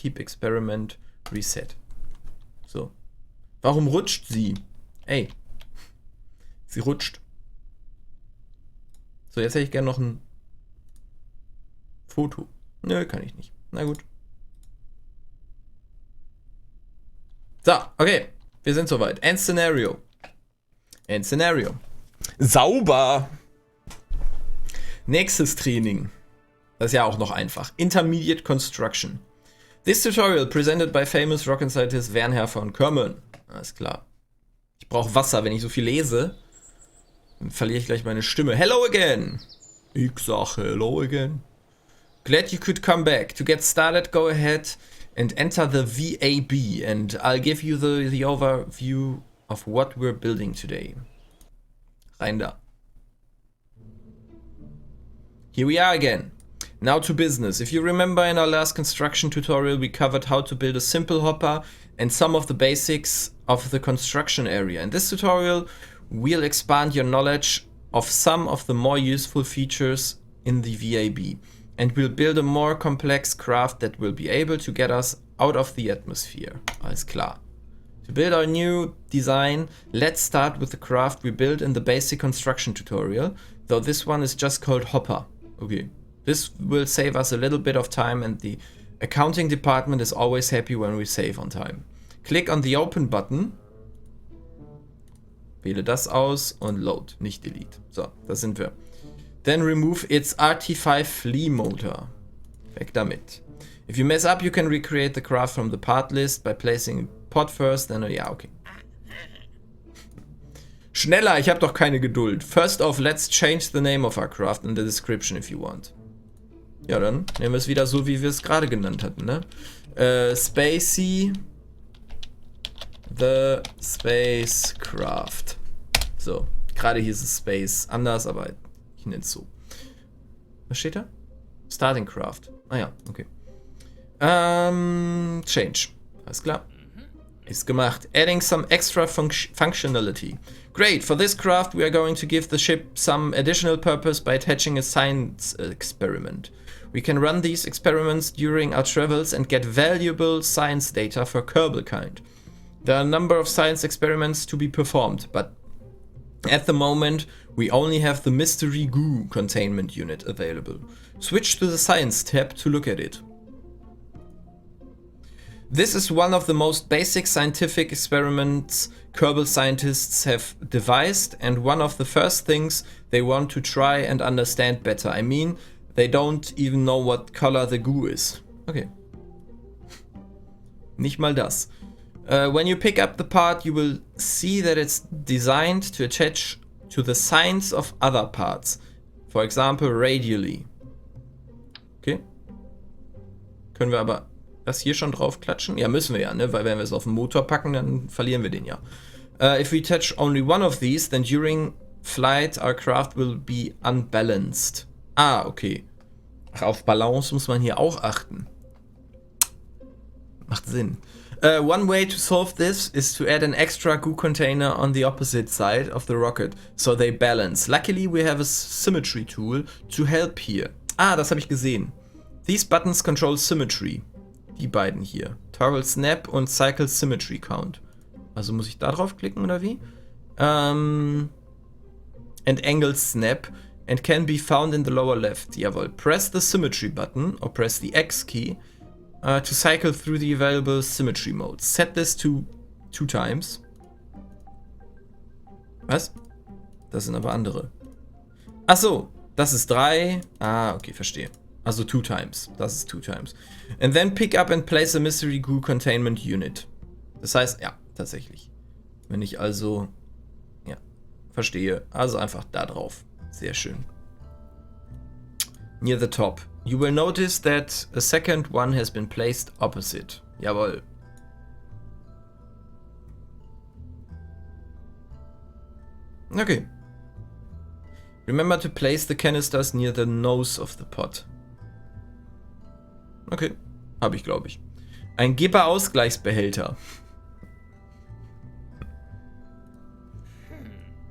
Keep Experiment Reset. So. Warum rutscht sie? Ey. Sie rutscht. So, jetzt hätte ich gerne noch ein Foto. Nö, kann ich nicht. Na gut. So, okay. Wir sind soweit. End Scenario. End Szenario. Sauber. Nächstes Training. Das ist ja auch noch einfach. Intermediate Construction. This tutorial presented by famous rocket scientist Wernher von Kerbal. Alles klar. Ich brauche Wasser, wenn ich so viel lese. Dann verliere ich gleich meine Stimme. Hello again. Ich sag hello again. Glad you could come back. To get started, go ahead and enter the VAB and I'll give you the overview of what we're building today. Rein da. Here we are again. Now to business. If you remember in our last construction tutorial we covered how to build a simple hopper and some of the basics of the construction area. In this tutorial we'll expand your knowledge of some of the more useful features in the VAB and we'll build a more complex craft that will be able to get us out of the atmosphere. Alles klar. To build our new design, let's start with the craft we built in the basic construction tutorial, though this one is just called hopper. Okay. This will save us a little bit of time and the accounting department is always happy when we save on time. Click on the open button. Wähle das aus und load, nicht delete. So, da sind wir. Then remove its RT5 flea motor. Weg damit. If you mess up, you can recreate the craft from the part list by placing a pot first, then ja, okay. Schneller, ich habe doch keine Geduld. First off, let's change the name of our craft in the description if you want. Ja, dann nehmen wir es wieder so, wie wir es gerade genannt hatten, ne? Spacey the Spacecraft. So, gerade hier ist es Space anders, aber ich nenne es so. Was steht da? Starting Craft. Ah ja, okay. Change. Alles klar. Ist gemacht. Adding some extra functionality. Great, for this craft we are going to give the ship some additional purpose by attaching a science experiment. We can run these experiments during our travels and get valuable science data for Kerbal kind. There are a number of science experiments to be performed, but at the moment we only have the mystery goo containment unit available. Switch to the science tab to look at it. This is one of the most basic scientific experiments Kerbal scientists have devised and one of the first things they want to try and understand better. I mean, they don't even know what color the goo is. Okay. Nicht mal das. When you pick up the part, you will see that it's designed to attach to the signs of other parts. For example, radially. Okay. Können wir aber das hier schon drauf klatschen? Ja, müssen wir ja, ne? Weil wenn wir es auf den Motor packen, dann verlieren wir den ja. If we touch only one of these, then during flight our craft will be unbalanced. Ah, okay. Ach, auf Balance muss man hier auch achten. Macht Sinn. One way to solve this is to add an extra goo container on the opposite side of the rocket, so they balance. Luckily we have a symmetry tool to help here. Ah, das habe ich gesehen. These buttons control symmetry. Die beiden hier. Toggle Snap und Cycle Symmetry Count. Also muss ich da drauf klicken oder wie? And Angle Snap and can be found in the lower left. Jawohl. Press the Symmetry button or press the X key to cycle through the available symmetry modes. Set this to 2 times. Was? Das sind aber andere. Ach so, das ist 3. Ah, okay, verstehe. Also 2 times. Das ist 2 times. And then pick up and place a mystery goo containment unit. Das heißt, ja, tatsächlich. Wenn ich also, ja, verstehe. Also einfach da drauf. Sehr schön. Near the top. You will notice that a second one has been placed opposite. Jawohl. Okay. Remember to place the canisters near the nose of the pot. Okay, habe ich, glaube ich. Ein Geber-Ausgleichsbehälter.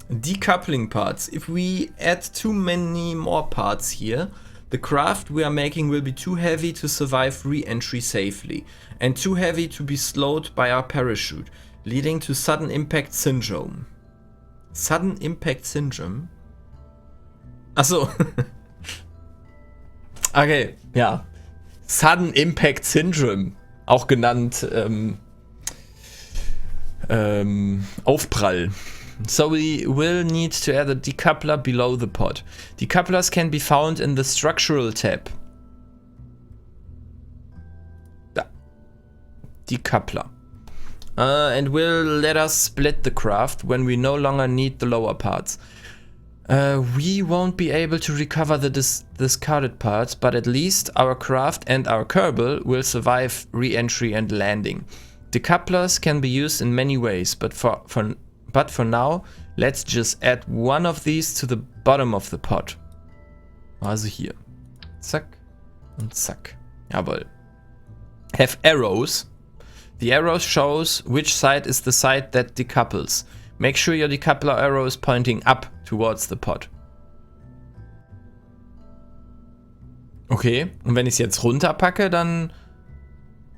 Decoupling parts. If we add too many more parts here, The craft we are making will be too heavy to survive re-entry safely, and too heavy to be slowed by our parachute, leading to sudden impact syndrome. Sudden impact syndrome? Achso. Okay, ja. Sudden impact syndrome. Auch genannt Aufprall. So we will need to add a decoupler below the pod. Decouplers can be found in the structural tab. Da. Decoupler. And will let us split the craft when we no longer need the lower parts. We won't be able to recover the discarded parts, but at least our craft and our Kerbal will survive re-entry and landing. Decouplers can be used in many ways, but for now, let's just add one of these to the bottom of the pod. Also hier. Zack und zack. Jawohl. Have arrows. The arrow shows which side is the side that decouples. Make sure your decoupler arrow is pointing up towards the pod. Okay, und wenn ich es jetzt runterpacke, dann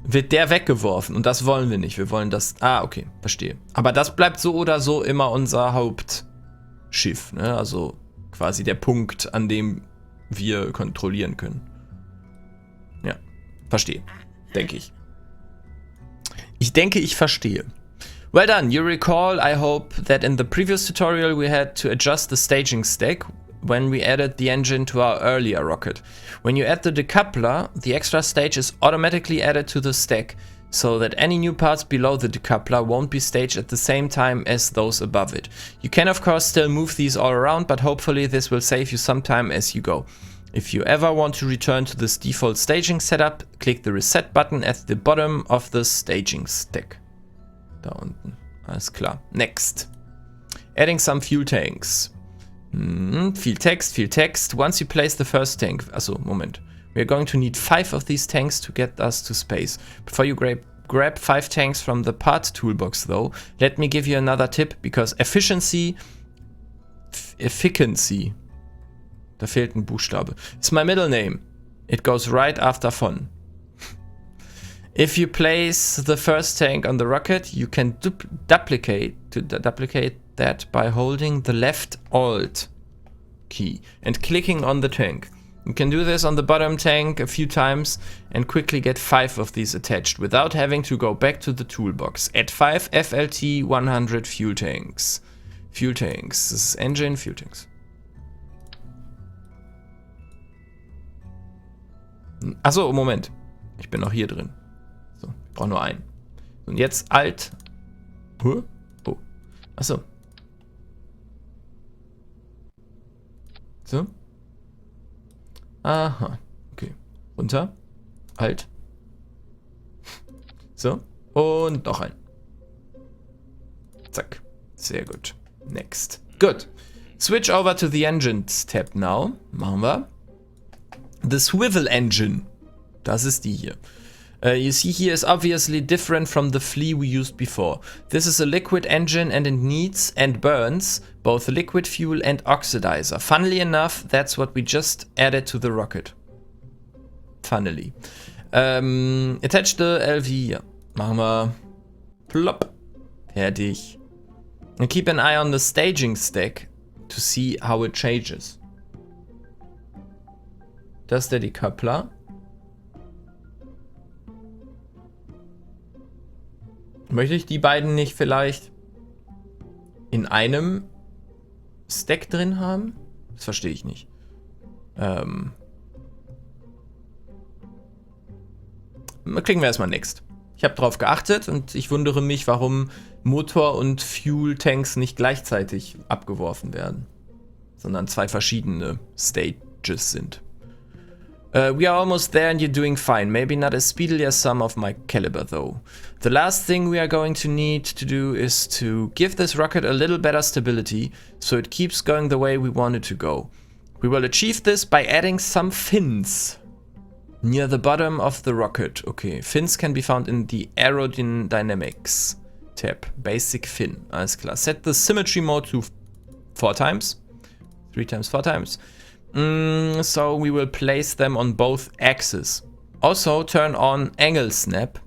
wird der weggeworfen. Und das wollen wir nicht. Wir wollen das... Ah, okay, verstehe. Aber das bleibt so oder so immer unser Hauptschiff. Ne? Also quasi der Punkt, an dem wir kontrollieren können. Ja, verstehe. Denke ich. Ich denke, ich verstehe. Well done. You recall, I hope, that in the previous tutorial we had to adjust the staging stack when we added the engine to our earlier rocket. When you add the decoupler, the extra stage is automatically added to the stack, so that any new parts below the decoupler won't be staged at the same time as those above it. You can of course still move these all around, but hopefully this will save you some time as you go. If you ever want to return to this default staging setup, click the reset button at the bottom of the staging stack. Da unten. Alles klar. Next. Adding some fuel tanks. Viel text. Once you place the first tank. Achso, Moment. We are going to need 5 of these tanks to get us to space. Before you grab 5 tanks from the parts toolbox though, let me give you another tip, because efficiency, da fehlt ein Buchstabe. It's my middle name. It goes right after von. If you place the first tank on the rocket, you can duplicate that by holding the left Alt key and clicking on the tank. You can do this on the bottom tank a few times and quickly get 5 of these attached without having to go back to the toolbox. Add 5 FLT 100 fuel tanks. Fuel tanks. This is engine, fuel tanks. Achso, Moment. Ich bin noch hier drin. So, ich brauche nur einen. Und jetzt Alt. Oh. Achso. So. Aha. Okay. Runter. Alt. So. Und noch ein. Zack. Sehr gut. Next. Good. Switch over to the Engines tab now. Machen wir. The Swivel Engine. Das ist die hier. You see here is obviously different from the flea we used before. This is a liquid engine and it needs and burns both liquid fuel and oxidizer. Funnily enough, that's what we just added to the rocket. Funnily. Attach the LV hier. Machen wir. Plopp. Fertig. And keep an eye on the staging stack to see how it changes. Das ist der Decoupler. Möchte ich die beiden nicht vielleicht in einem Stack drin haben? Das verstehe ich nicht. Klicken wir erstmal Next. Ich habe darauf geachtet und ich wundere mich, warum Motor und Fuel Tanks nicht gleichzeitig abgeworfen werden, sondern 2 verschiedene Stages sind. We are almost there and you're doing fine. Maybe not as speedily as some of my caliber though. The last thing we are going to need to do is to give this rocket a little better stability so it keeps going the way we want it to go. We will achieve this by adding some fins near the bottom of the rocket. Okay, fins can be found in the aerodynamics tab. Basic fin. Alles klar. Set the symmetry mode to 4 times. 3 times, 4 times. So we will place them on both axes. Also turn on Angle Snap.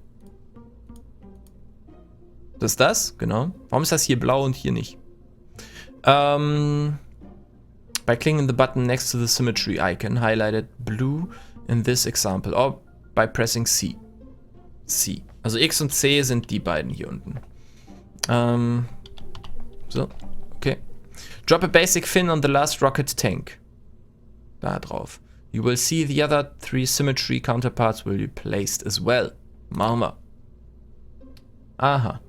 Das ist das? Genau. Warum ist das hier blau und hier nicht? By clicking the button next to the symmetry icon, highlighted blue in this example, or by pressing C. C. Also X und C sind die beiden hier unten. So, okay. Drop a basic fin on the last rocket tank. Da drauf. You will see the other 3 symmetry counterparts will be placed as well. Machen wir. Aha.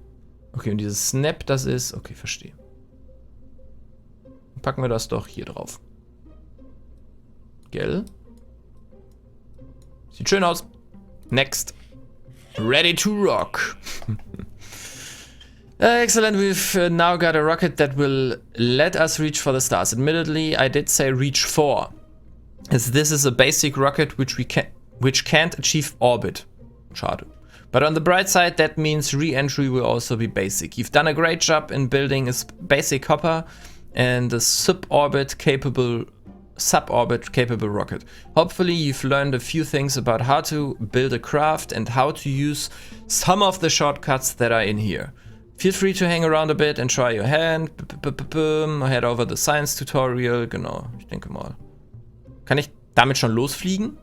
Okay, und dieses Snap, das ist... Okay, verstehe. Packen wir das doch hier drauf. Gell? Sieht schön aus. Next. Ready to rock. Excellent, we've now got a rocket that will let us reach for the stars. Admittedly, I did say reach for, as this is a basic rocket which can't achieve orbit. Schade. But on the bright side, that means re-entry will also be basic. You've done a great job in building a basic hopper and a suborbit capable rocket. Hopefully you've learned a few things about how to build a craft and how to use some of the shortcuts that are in here. Feel free to hang around a bit and try your hand. Head over the science tutorial. Genau, ich denke mal. Kann ich damit schon losfliegen?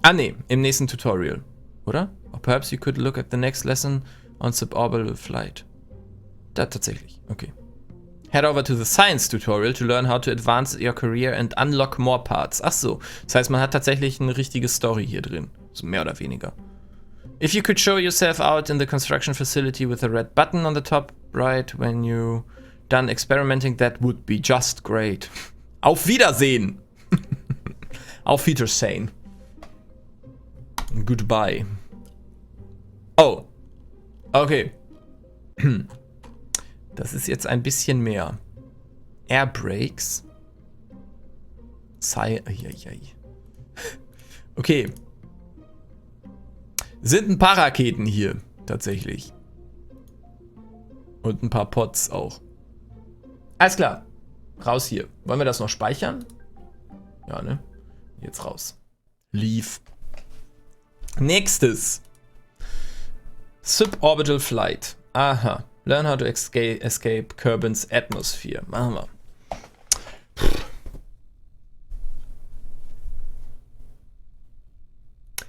Ah ne, im nächsten Tutorial, oder? Or perhaps you could look at the next lesson on suborbital flight. Da tatsächlich, okay. Head over to the science tutorial to learn how to advance your career and unlock more parts. Ach so, das heißt, man hat tatsächlich eine richtige Story hier drin. So mehr oder weniger. If you could show yourself out in the construction facility with a red button on the top right when you're done experimenting, that would be just great. Auf Wiedersehen! Auf Wiedersehen. Goodbye. Oh. Okay. Das ist jetzt ein bisschen mehr. Air Brakes. Okay. Sind ein paar Raketen hier, tatsächlich. Und ein paar Pods auch. Alles klar. Raus hier. Wollen wir das noch speichern? Ja, ne? Jetzt raus. Leave. Nächstes. Suborbital Flight. Aha. Learn how to escape Kerbal's atmosphere. Machen wir.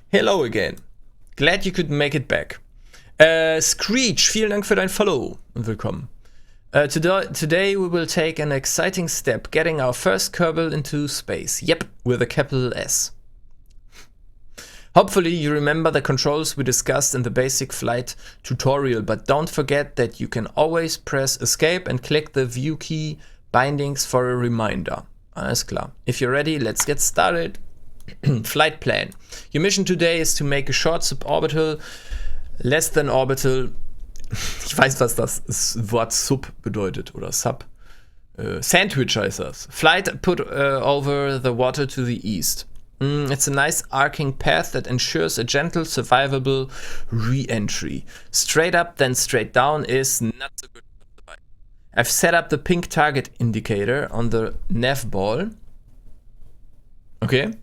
Hello again. Glad you could make it back. Screech, vielen Dank für dein Follow und willkommen. Today we will take an exciting step, getting our first Kerbal into space. Yep, with a capital S. Hopefully you remember the controls we discussed in the basic flight tutorial, but don't forget that you can always press escape and click the view key bindings for a reminder. Alles klar. If you're ready, let's get started. Flight plan. Your mission today is to make a short suborbital, less than orbital. Ich weiß, was das Wort Sub bedeutet oder Sub. Sandwich heißt das. Flight put over the water to the east. It's a nice arcing path that ensures a gentle, survivable re-entry. Straight up, then straight down is not so good. I've set up the pink target indicator on the nav ball. Okay.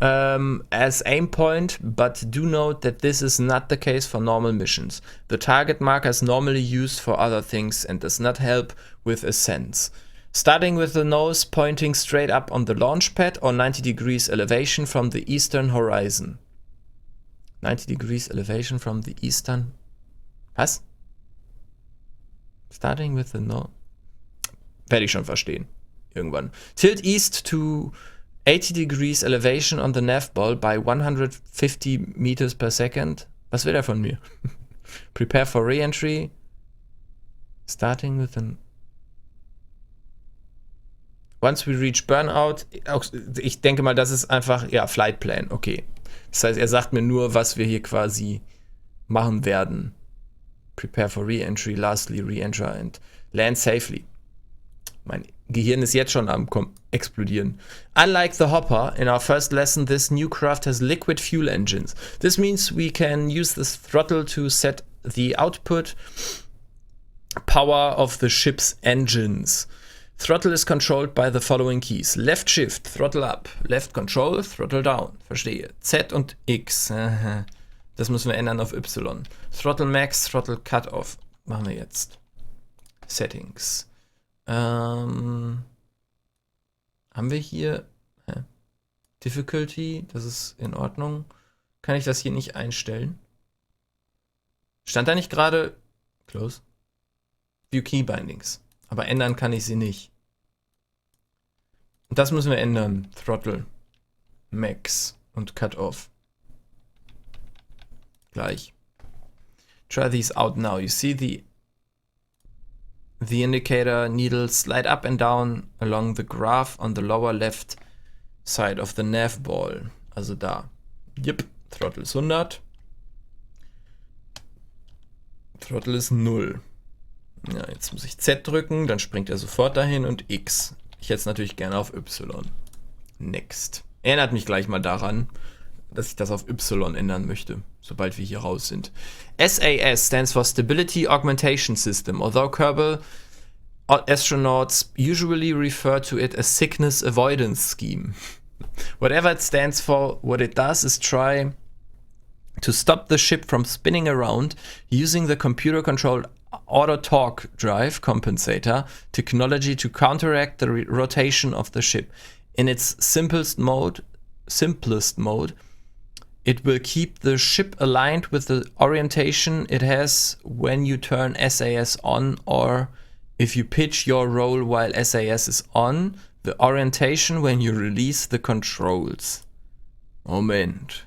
As aim point, but do note that this is not the case for normal missions. The target marker is normally used for other things and does not help with ascents. Starting with the nose pointing straight up on the launch pad or 90 degrees elevation from the eastern horizon. 90 degrees elevation from the eastern... Was? Starting with the nose... Werde ich schon verstehen. Irgendwann. Tilt east to 80 degrees elevation on the nav ball by 150 meters per second. Was will er von mir? Prepare for re-entry. Starting with an... Once we reach Burnout, ich denke mal, das ist einfach, ja, Flight Plan, okay. Das heißt, er sagt mir nur, was wir hier quasi machen werden. Prepare for re-entry, lastly re-enter and land safely. Mein Gehirn ist jetzt schon am explodieren. Unlike the Hopper, in our first lesson, this new craft has liquid fuel engines. This means we can use the throttle to set the output power of the ship's engines. Throttle is controlled by the following keys. Left Shift, Throttle up. Left Control, Throttle down. Verstehe. Z und X. Das müssen wir ändern auf Y. Throttle Max, Throttle Cut Off. Machen wir jetzt. Settings. Haben wir hier Difficulty? Das ist in Ordnung. Kann ich das hier nicht einstellen? Stand da nicht gerade Close? View Key Bindings. Aber ändern kann ich sie nicht. Und das müssen wir ändern. Throttle, Max und Cut Off. Gleich. Try these out now. You see the indicator needle slide up and down along the graph on the lower left side of the nav ball. Also da. Yep. Throttle ist 100. Throttle ist 0. Ja, jetzt muss ich Z drücken, dann springt er sofort dahin und X. Ich hätte es natürlich gerne auf Y. Next. Erinnert mich gleich mal daran, dass ich das auf Y ändern möchte, sobald wir hier raus sind. SAS stands for Stability Augmentation System, although Kerbal astronauts usually refer to it as Sickness Avoidance Scheme. Whatever it stands for, what it does is try to stop the ship from spinning around using the computer-controlled auto-torque drive compensator technology to counteract the rotation of the ship. In its simplest mode, it will keep the ship aligned with the orientation it has when you turn SAS on, or if you pitch your roll while SAS is on, the orientation when you release the controls. Moment.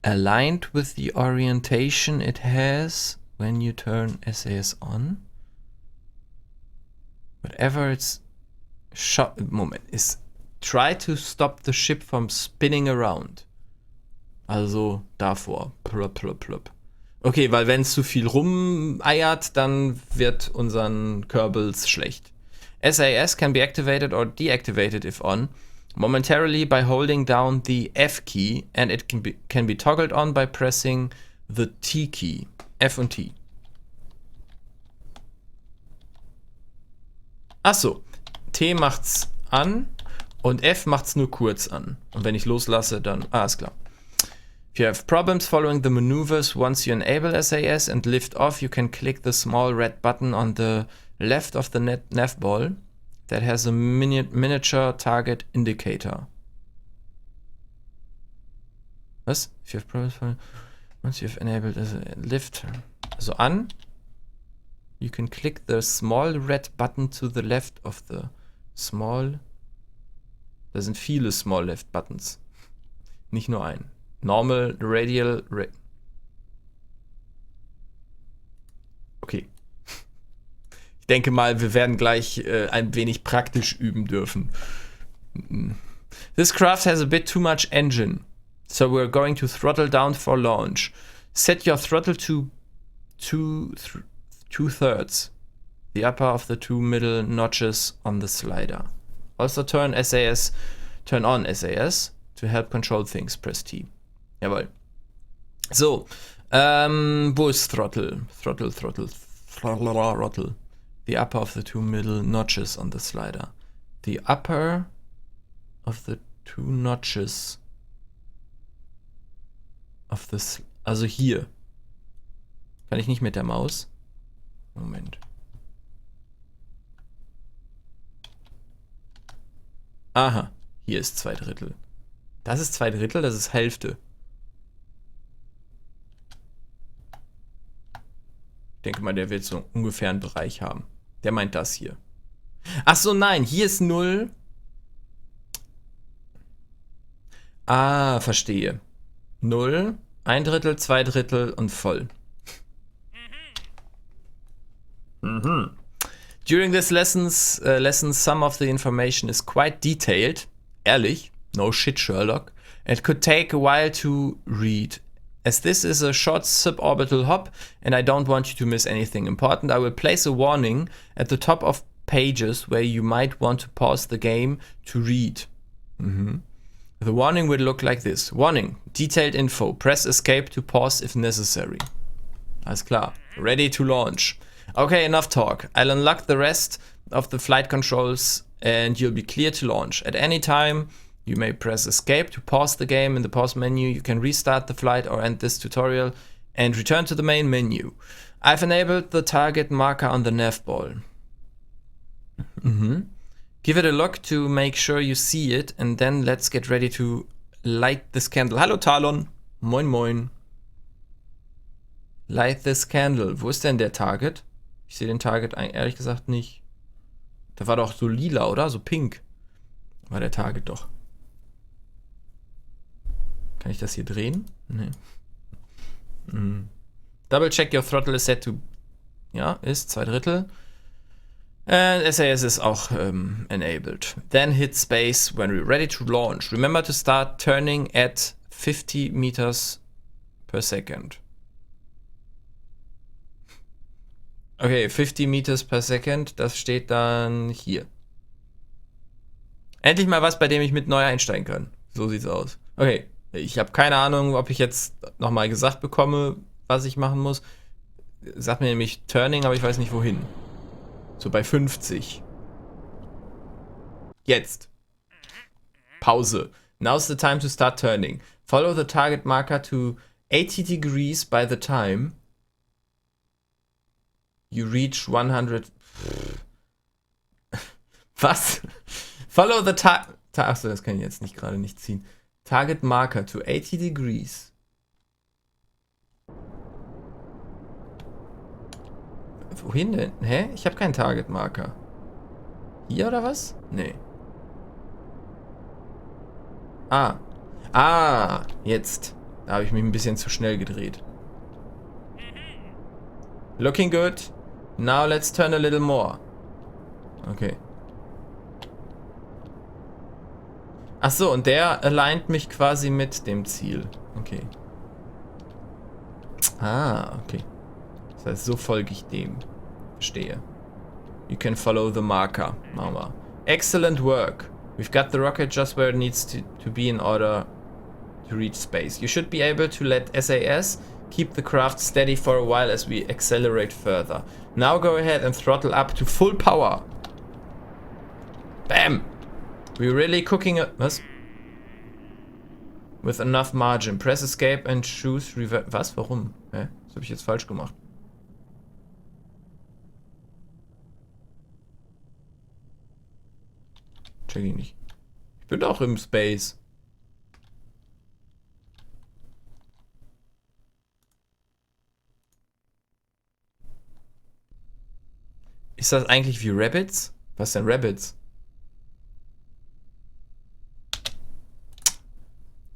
Aligned with the orientation it has when you turn SAS on. Whatever it's Moment, is try to stop the ship from spinning around. Also davor. Plop, plop, plop. Okay, weil wenn es zu viel rumeiert, dann wird unseren Kerbals schlecht. SAS can be activated or deactivated if on, momentarily by holding down the F key, and it can be toggled on by pressing the T key. F und T. Achso, T macht's an und F macht's nur kurz an. Und wenn ich loslasse, dann... ist klar. If you have problems following the maneuvers once you enable SAS and lift off, you can click the small red button on the left of the nav ball that has a miniature target indicator. Was? If you have problems following, once you have enabled lift, also an, you can click the small red button to the left of the small. Da sind viele small left buttons. Nicht nur ein. Normal, radial, okay. Ich denke mal, wir werden gleich ein wenig praktisch üben dürfen. This craft has a bit too much engine, so we're going to throttle down for launch. Set your throttle to 2/3, the upper of the two middle notches on the slider. Also turn on SAS to help control things. Press T. Jawohl. So, wo ist Throttle? Throttle. The upper of the two middle notches on the slider. The upper of the two notches of the... Also hier. Kann ich nicht mit der Maus? Moment. Aha, hier ist 2/3. Das ist 2/3, das ist Hälfte. Ich denke mal, der wird so ungefähr einen Bereich haben. Der meint das hier. Ach so, nein, hier ist 0. Ah, verstehe. 0, 1/3, 2/3 und voll. During this lesson, some of the information is quite detailed. Ehrlich, no shit, Sherlock. It could take a while to read. As this is a short suborbital hop and I don't want you to miss anything important, I will place a warning at the top of pages where you might want to pause the game to read. The warning will look like this. Warning, detailed info. Press escape to pause if necessary. Alles klar. Ready to launch. Okay, enough talk. I'll unlock the rest of the flight controls and you'll be clear to launch. At any time, you may press escape to pause the game. In the pause menu, you can restart the flight or end this tutorial and return to the main menu. I've enabled the target marker on the nav ball. Give it a look to make sure you see it and then let's get ready to light this candle. Hallo Talon. Moin moin. Light this candle. Wo ist denn der Target? Ich sehe den Target ehrlich gesagt nicht. Der war doch so lila, oder? So pink. War der Target doch. Kann ich das hier drehen? Nee. Double check your throttle is set to... Ja, ist 2/3. And SAS ist auch enabled. Then hit space when we're ready to launch. Remember to start turning at 50 meters per second. Okay, 50 meters per second, das steht dann hier. Endlich mal was, bei dem ich mit neu einsteigen kann. So sieht's aus. Okay, ich habe keine Ahnung, ob ich jetzt nochmal gesagt bekomme, was ich machen muss. Sagt mir nämlich Turning, aber ich weiß nicht wohin. So bei 50. Jetzt. Pause. Now's the time to start turning. Follow the target marker to 80 degrees by the time you reach 100... Was? Follow the Achso, das kann ich jetzt nicht gerade nicht ziehen. Target marker to 80 degrees. Wohin denn? Hä? Ich habe keinen Target marker. Hier oder was? Nee. Jetzt. Da habe ich mich ein bisschen zu schnell gedreht. Looking good. Now let's turn a little more. Okay. Ach so, und der alignt mich quasi mit dem Ziel. Okay. Okay. Das heißt, so folge ich dem. Verstehe. You can follow the marker. Machen wir. Excellent work. We've got the rocket just where it needs to be in order to reach space. You should be able to let SAS keep the craft steady for a while as we accelerate further. Now go ahead and throttle up to full power. Bam! We're really cooking it. Was? With enough margin. Press escape and choose reverse. Was? Warum? Hä? Das habe ich jetzt falsch gemacht. Check ich nicht. Ich bin doch im Space. Ist das eigentlich wie Rabbits? Was denn Rabbits?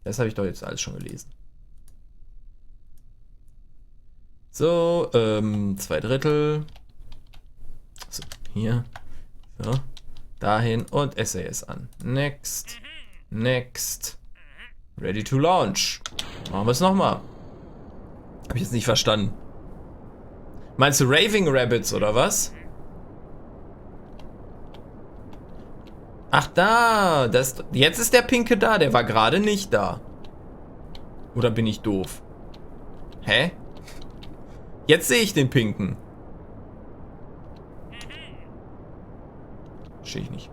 Das habe ich doch jetzt alles schon gelesen. So, 2/3. So, hier. So. Dahin und SAS an. Next. Next. Ready to launch. Machen wir es nochmal. Habe ich jetzt nicht verstanden. Meinst du Raving Rabbits oder was? Ach da, jetzt ist der Pinke da, der war gerade nicht da. Oder bin ich doof? Hä? Jetzt sehe ich den Pinken. Verstehe ich nicht.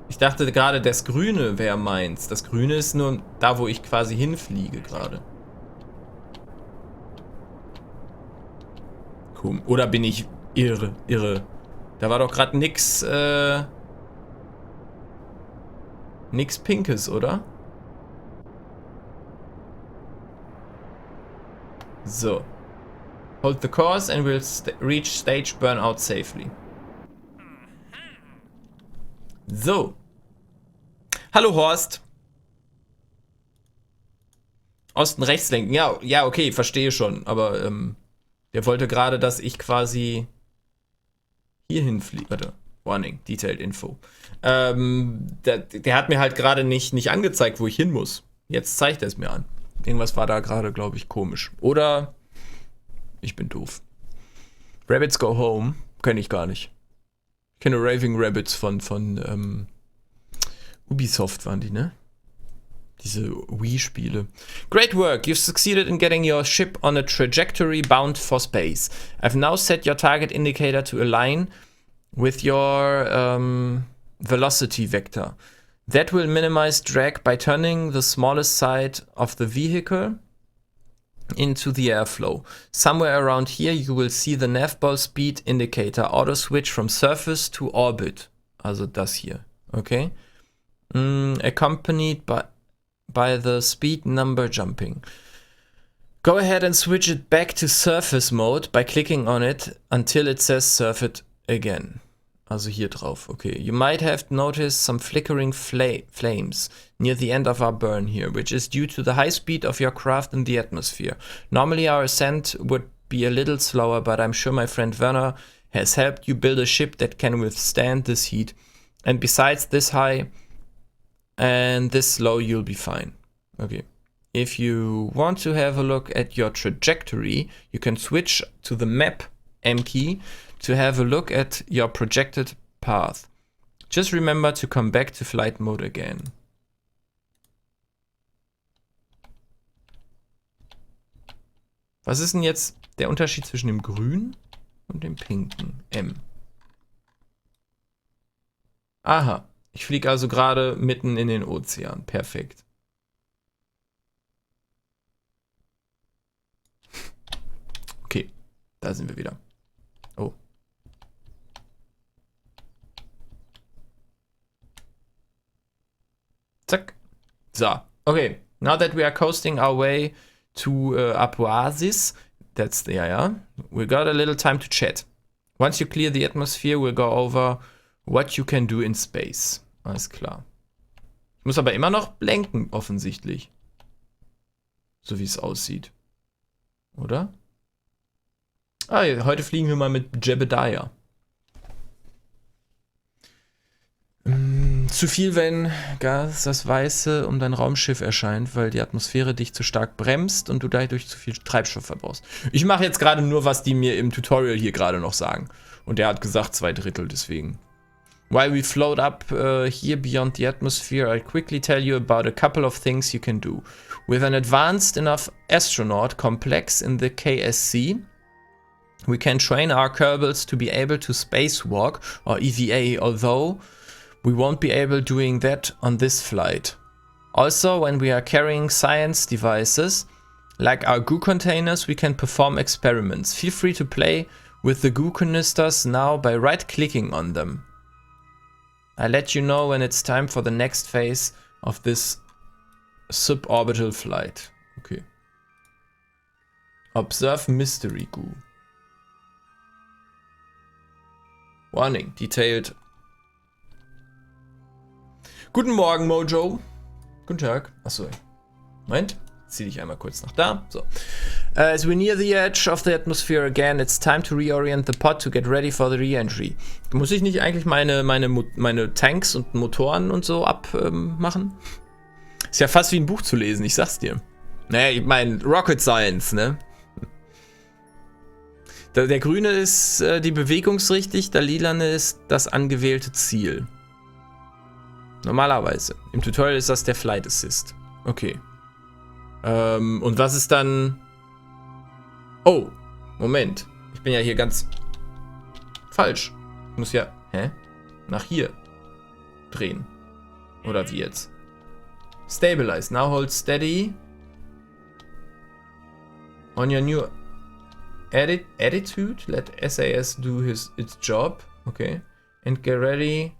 Ich dachte gerade, das Grüne wäre meins. Das Grüne ist nur da, wo ich quasi hinfliege gerade. Cool. Oder bin ich irre? Da war doch gerade nix Pinkes, oder? So. Hold the course and we'll reach stage burnout safely. So. Hallo Horst. Osten rechts lenken. Ja, okay, verstehe schon. Aber der wollte gerade, dass ich quasi hierhin fliege. Warte. Warning, detailed info. Der hat mir halt gerade nicht angezeigt, wo ich hin muss. Jetzt zeigt er es mir an. Irgendwas war da gerade, glaube ich, komisch. Oder ich bin doof. Rabbits Go Home kenne ich gar nicht. Ich kenne Raving Rabbits von Ubisoft waren die, ne? Diese Wii-Spiele. Great work! You've succeeded in getting your ship on a trajectory bound for space. I've now set your target indicator to align with your velocity vector. That will minimize drag by turning the smallest side of the vehicle into the airflow. Somewhere around here you will see the navball speed indicator auto switch from surface to orbit. Also das hier. Okay? Accompanied by the speed number jumping. Go ahead and switch it back to surface mode by clicking on it until it says surface again. Also hier drauf, okay. You might have noticed some flickering flames near the end of our burn here, which is due to the high speed of your craft in the atmosphere. Normally our ascent would be a little slower, but I'm sure my friend Werner has helped you build a ship that can withstand this heat. And besides this high and this slow, you'll be fine. Okay. If you want to have a look at your trajectory, you can switch to the map M key to have a look at your projected path. Just remember to come back to flight mode again. Was ist denn jetzt der Unterschied zwischen dem grünen und dem pinken M? Aha, ich fliege also gerade mitten in den Ozean. Perfekt. Okay, da sind wir wieder. Oh. Zack. So, okay. Now that we are coasting our way to Apoasis, that's the, yeah, we got a little time to chat. Once you clear the atmosphere, we'll go over what you can do in space. Alles klar. Ich muss aber immer noch lenken, offensichtlich. So wie es aussieht. Oder? Ah, ja, heute fliegen wir mal mit Jebediah. Zu viel, wenn Gas, das Weiße, um dein Raumschiff erscheint, weil die Atmosphäre dich zu stark bremst und du dadurch zu viel Treibstoff verbrauchst. Ich mache jetzt gerade nur, was die mir im Tutorial hier gerade noch sagen. Und der hat gesagt 2/3, deswegen. While we float up here beyond the atmosphere, I'll quickly tell you about a couple of things you can do. With an advanced enough astronaut complex in the KSC, we can train our Kerbals to be able to spacewalk, or EVA, although we won't be able doing that on this flight. Also, when we are carrying science devices, like our goo containers, we can perform experiments. Feel free to play with the goo canisters now by right-clicking on them. I'll let you know when it's time for the next phase of this suborbital flight. Okay. Observe mystery goo. Warning, detailed. Guten Morgen, Mojo. Guten Tag. Achso. Moment. Zieh dich einmal kurz nach da. So. As we near the edge of the atmosphere again, it's time to reorient the pod to get ready for the re-entry. Muss ich nicht eigentlich meine Tanks und Motoren und so abmachen? Ist ja fast wie ein Buch zu lesen, ich sag's dir. Naja, ich meine, Rocket Science, ne? Der grüne ist die Bewegungsrichtung, der lilane ist das angewählte Ziel. Normalerweise. Im Tutorial ist das der Flight Assist. Okay. Und was ist dann... Oh, Moment. Ich bin ja hier ganz falsch. Ich muss ja... Hä? Nach hier drehen. Oder wie jetzt? Stabilize. Now hold steady. On your new attitude. Let SAS do its job. Okay. And get ready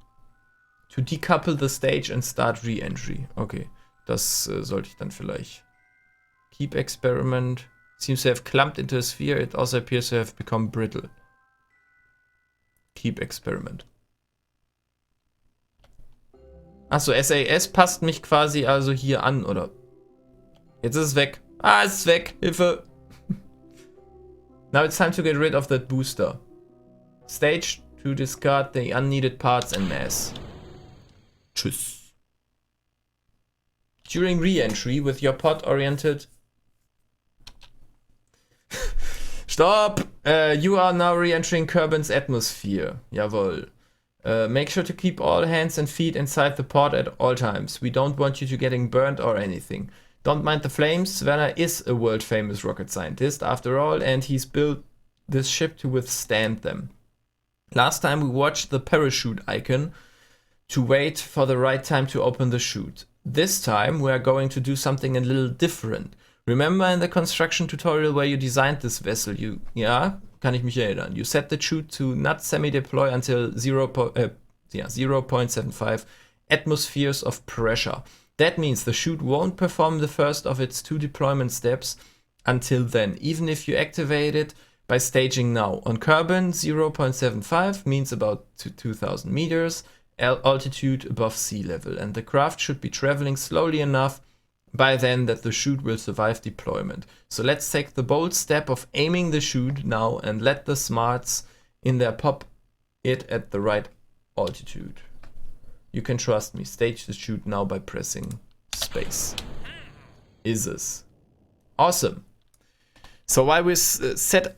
to decouple the stage and start re-entry. Okay. Das sollte ich dann vielleicht... Keep experiment. Seems to have clumped into a sphere. It also appears to have become brittle. Keep experiment. Achso, SAS passt mich quasi also hier an, oder? Jetzt ist es weg. Ah, es ist weg. Hilfe. Now it's time to get rid of that booster. Stage to discard the unneeded parts en masse. Tschüss. During re-entry with your pod oriented... Stop! You are now re-entering Kerbal's atmosphere. Jawohl. Make sure to keep all hands and feet inside the pod at all times. We don't want you to getting burned or anything. Don't mind the flames. Werner is a world famous rocket scientist after all, and he's built this ship to withstand them. Last time we watched the parachute icon to wait for the right time to open the chute. This time we are going to do something a little different. Remember in the construction tutorial where you designed this vessel, kann ich mich erinnern. You set the chute to not semi-deploy until 0.75 atmospheres of pressure. That means the chute won't perform the first of its 2 deployment steps until then, even if you activate it by staging now. On Kerbal, 0.75 means about 2,000 meters, altitude above sea level, and the craft should be traveling slowly enough by then that the chute will survive deployment. So let's take the bold step of aiming the chute now and let the smarts in there pop it at the right altitude. You can trust me. Stage the chute now by pressing space. Is this awesome? So while we set